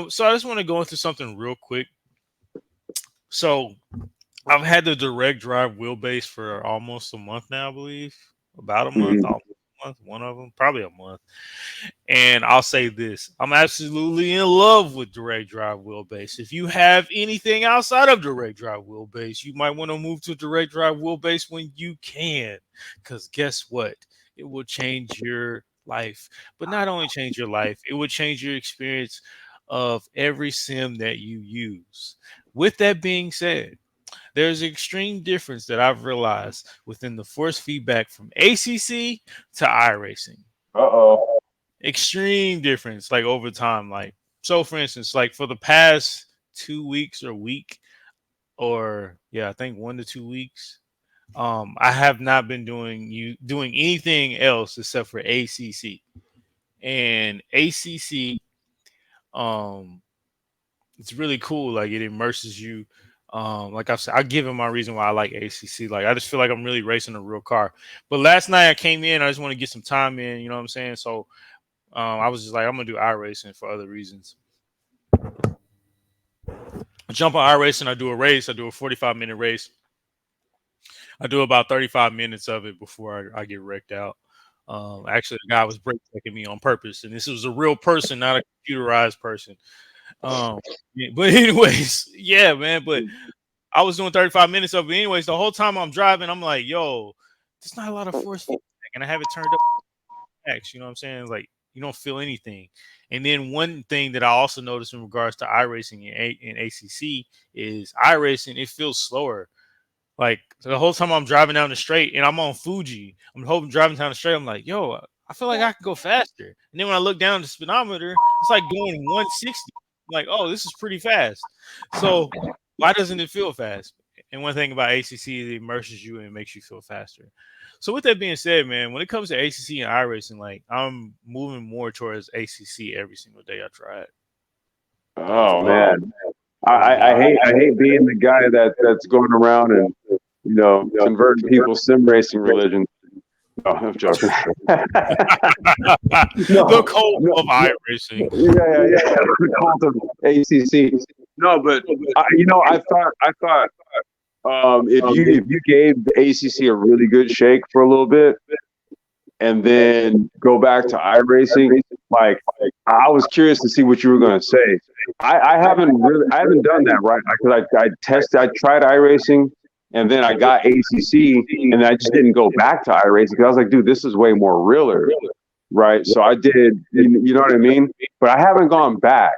So I just want to go into something real quick. So I've had the direct drive wheelbase for almost a month now, I believe. About a month, Mhm. almost a month, one of them, probably a month. And I'll say this: I'm absolutely in love with direct drive wheelbase. If you have anything outside of direct drive wheelbase, you might want to move to direct drive wheelbase when you can. Because guess what? It will change your life. But not only change your life, it will change your experience of every sim that you use. With that being said, there's an extreme difference that I've realized within the force feedback from ACC to iRacing. Uh-oh. Extreme difference, like over time. Like, so for instance, like for the past 2 weeks or week, or yeah, I think 1 to 2 weeks, I have not been doing anything else except for ACC. And ACC, um, it's really cool. Like it immerses you. Like I've said, I give him my reason why I like ACC. Like I just feel like I'm really racing a real car. But last night I came in, I just want to get some time in. You know what I'm saying? So I was just like, I'm gonna do iRacing for other reasons. I jump on iRacing, I do a race, I do a 45-minute race. I do about 35 minutes of it before I get wrecked out. Actually, the guy was brake checking me on purpose, and this was a real person, not a computerized person. Yeah, but anyways, yeah, man. But I was doing 35 minutes of it anyways. The whole time I'm driving, I'm like, yo, there's not a lot of force feedback. And I have it turned up max, you know what I'm saying? Like you don't feel anything. And then one thing that I also noticed in regards to iRacing and ACC is iRacing, it feels slower. Like the whole time I'm driving down the straight and I'm on Fuji, I'm hoping driving down the straight, I'm like, yo, I feel like I can go faster. And then when I look down the speedometer, it's like going 160. I'm like, oh, this is pretty fast. So why doesn't it feel fast? And one thing about ACC, it immerses you and it makes you feel faster. So with that being said, man, when it comes to ACC and iRacing, like I'm moving more towards ACC every single day I try it. Oh man. I hate being the guy that's going around and converting people's sim racing religion. No, I'm joking. The No, cult no, of no. iRacing. Yeah. The cult of ACC. No, but I thought if you gave the ACC a really good shake for a little bit, and then go back to iRacing, like I was curious to see what you were going to say. I haven't done that, right? Because I tried iRacing, and then I got ACC, and I just didn't go back to iRacing because I was like, dude, this is way more realer, right? So I did, you know what I mean? But I haven't gone back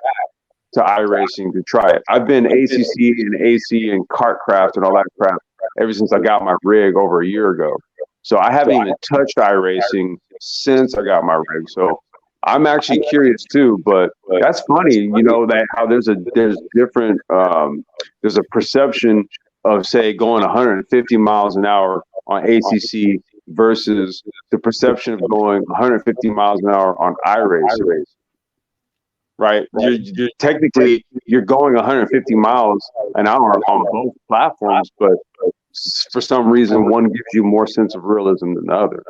to iRacing to try it. I've been ACC and AC and Kartcraft and all that crap ever since I got my rig over a year ago. So I haven't even touched iRacing since I got my rig. So I'm actually curious too. But that's funny, that how there's a perception of say going 150 miles an hour on ACC versus the perception of going 150 miles an hour on iRacing. Right, you're technically you're going 150 miles an hour on both platforms, but for some reason one gives you more sense of realism than the other.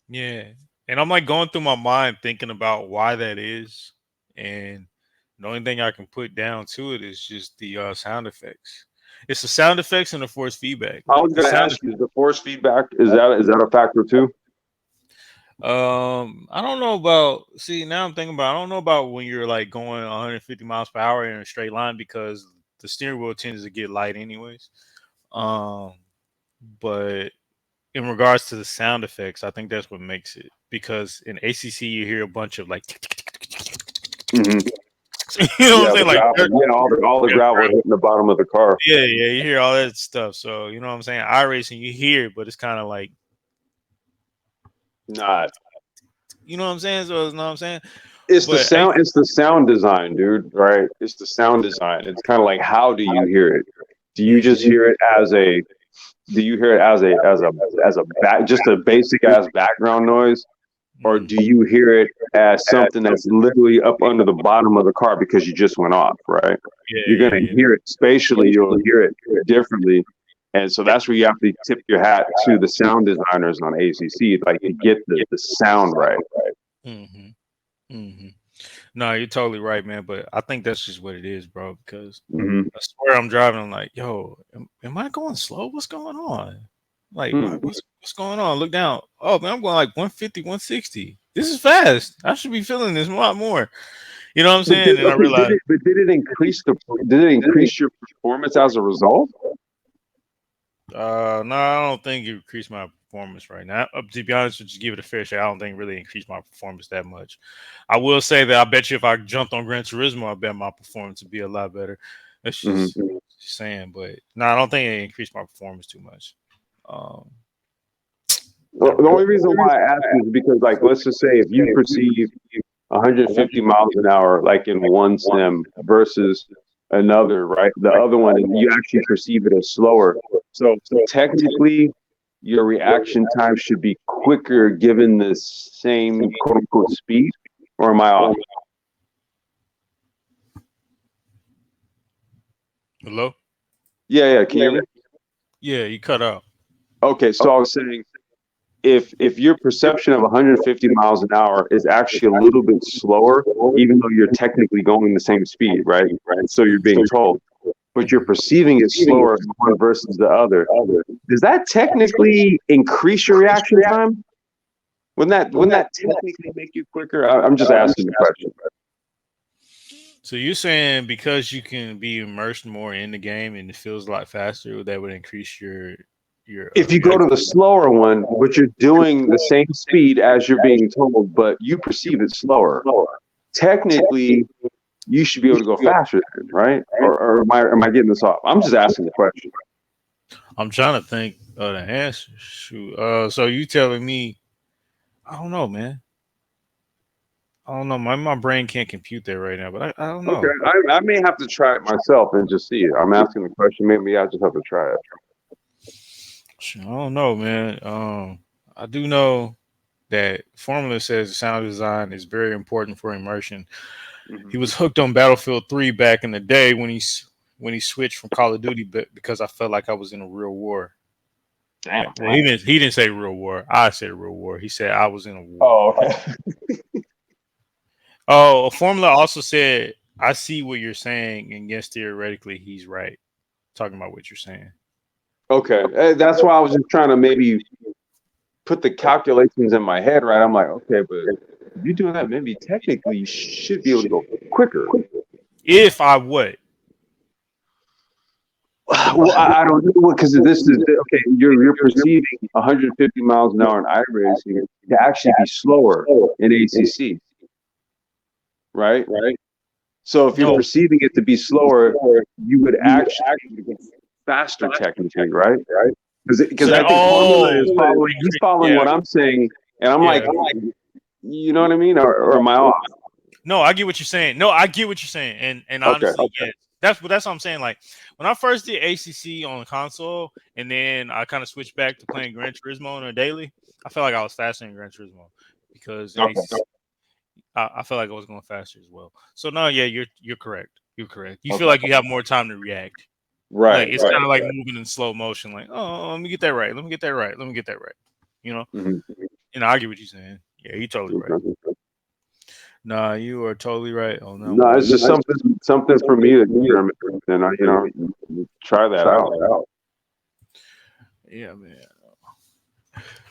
Yeah. And I'm like going through my mind thinking about why that is. And the only thing I can put down to it is just the sound effects. It's the sound effects and the force feedback. I Like was the going to sound ask you, the force feedback, is that a factor too? I don't know about see now I'm thinking about I don't know about when you're like going 150 miles per hour in a straight line because the steering wheel tends to get light anyways. Um but in regards to the sound effects, I think that's what makes it because in ACC you hear a bunch of like Mm-hmm. you know what I'm Yeah, the saying, like gravel. Yeah, all the gravel hitting the bottom of the car. yeah, you hear all that stuff. So you know what I'm saying. iRacing, you hear it, but it's kind of like Not. you know what I'm saying. So you know what I'm saying. It's the But sound. It's the sound design, dude. Right? It's the sound design. It's kind of like, how do you hear it? Do you just Mhm. hear it as a? Do you hear it as a just a basic ass background noise, or do Mhm. you hear it as something that's literally up under the bottom of the car because you just went off? Right? You're gonna Yeah. hear it spatially. You'll hear it differently. And so that's where you have to tip your hat to the sound designers on ACC, like to get the sound right. Hmm. Hmm. No, you're totally right, man. But I think that's just what it is, bro. Because Mm-hmm. I swear I'm driving. I'm like, yo, am I going slow? What's going on? Like, Hmm. what's going on? Look down. Oh man, I'm going like 150, 160. This is fast. I should be feeling this a lot more. You know what I'm But did, saying? And I okay, realized, did it increase your performance as a result? no, I don't think it increased my performance right now. To be honest, just give it a fair shake. I don't think it really increased my performance that much. I will say that I bet you if I jumped on Gran Turismo, I bet my performance would be a lot better. That's Mm-hmm. just saying, but no, I don't think it increased my performance too much. Um, Well, not the really. only reason why I ask is because, like, let's just say if you perceive 150 miles an hour, like in one sim versus another, right? The other one, and you actually perceive it as slower. So technically, your reaction time should be quicker given the same quote unquote speed, or am I off? Hello? Yeah, yeah. Can you hear me? Yeah, you cut out. Okay, so I was saying if your perception of 150 miles an hour is actually a little bit slower, even though you're technically going the same speed, right? And so you're being told, but you're perceiving it slower in one versus the other. Does that technically increase your reaction time? Wouldn't that technically make you quicker? I'm just asking the question. So you're saying because you can be immersed more in the game and it feels a lot faster, that would increase your If you go to reaction. the slower one, but you're doing the same speed as you're being told, but you perceive it slower, technically you should be able to go faster then, right? Or am I getting this off? I'm just asking the question. I'm trying to think of the answer. Shoot. So you telling me? I don't know, man. I don't know. My brain can't compute that right now, but I don't Okay, know. I may have to try it myself and just see it. I'm asking the question. Maybe I just have to try it. Shoot, I don't know, man. I do know that formula says sound design is very important for immersion. He Mm-hmm. was hooked on Battlefield 3 back in the day when he switched from Call of Duty, but because I felt like I was in a real war. Damn. Well, he didn't say real war. I said real war. He said I was in a war. Oh, okay. Oh, formula also said I see what you're saying, and yes, theoretically he's right. Talking about what you're saying. Okay, that's why I was just trying to maybe put the calculations in my head right. I'm like, okay, but if you do that, maybe technically you should be able to go quicker. If I would, Well, I don't know because this is okay. You're perceiving 150 miles an hour in iRacing to actually be slower in ACC, right? So if you're no, perceiving it to be slower, you would actually go faster technically, right? Because so I that think Formula is oh, following. He's following yeah, what I'm saying, and I'm like, yeah. you know what I mean, or am I off? No, I get what you're saying. No, I get what you're saying, and Okay. honestly, yes, that's what I'm saying. Like when I first did ACC on console, and then I kind of switched back to playing Gran Turismo on a daily. I felt like I was faster in Gran Turismo because in Okay. ACC, I felt like I was going faster as well. So no, yeah, you're correct. You're correct. You feel Okay. like you have more time to react. Like Right. it's kind of like moving in slow motion. Like, oh, let me get that right. Let me get that right. Let me get that right. You know. Hmm. And I get what you're saying. Yeah, you're totally right. Okay. Nah, you are totally right on that No, one, it's man. just something for me to determine, and try that out. Yeah, man.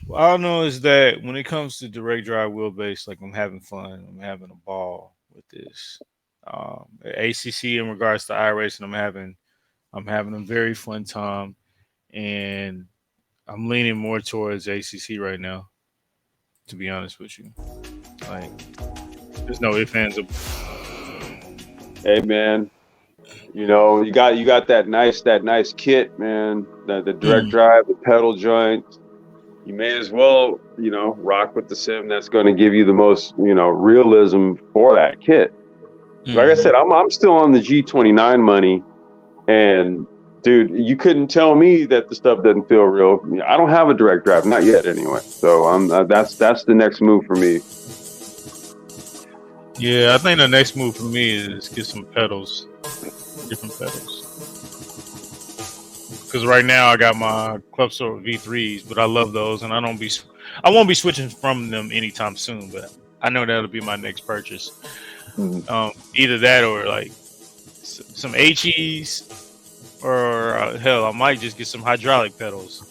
Well, all I know is that when it comes to direct drive wheelbase, like I'm having fun. I'm having a ball with this. ACC in regards to iRacing, I'm having a very fun time, and I'm leaning more towards ACC right now. To be honest with you, like there's no ifs ands. Hey, man, you got that nice kit, man. The direct Mm, drive, the pedal joint. You may as well, rock with the sim that's going to give you the most, realism for that kit. Like I mm. said, I'm still on the G29 money, and dude, you couldn't tell me that the stuff doesn't feel real. I don't have a direct drive, not yet, anyway. So that's the next move for me. Yeah, I think the next move for me is get some pedals, different pedals. Because right now I got my Club Soul V3s, but I love those, and I won't be switching from them anytime soon. But I know that'll be my next purchase. Mhm. Either that or like some HEs, or hell, I might just get some hydraulic pedals.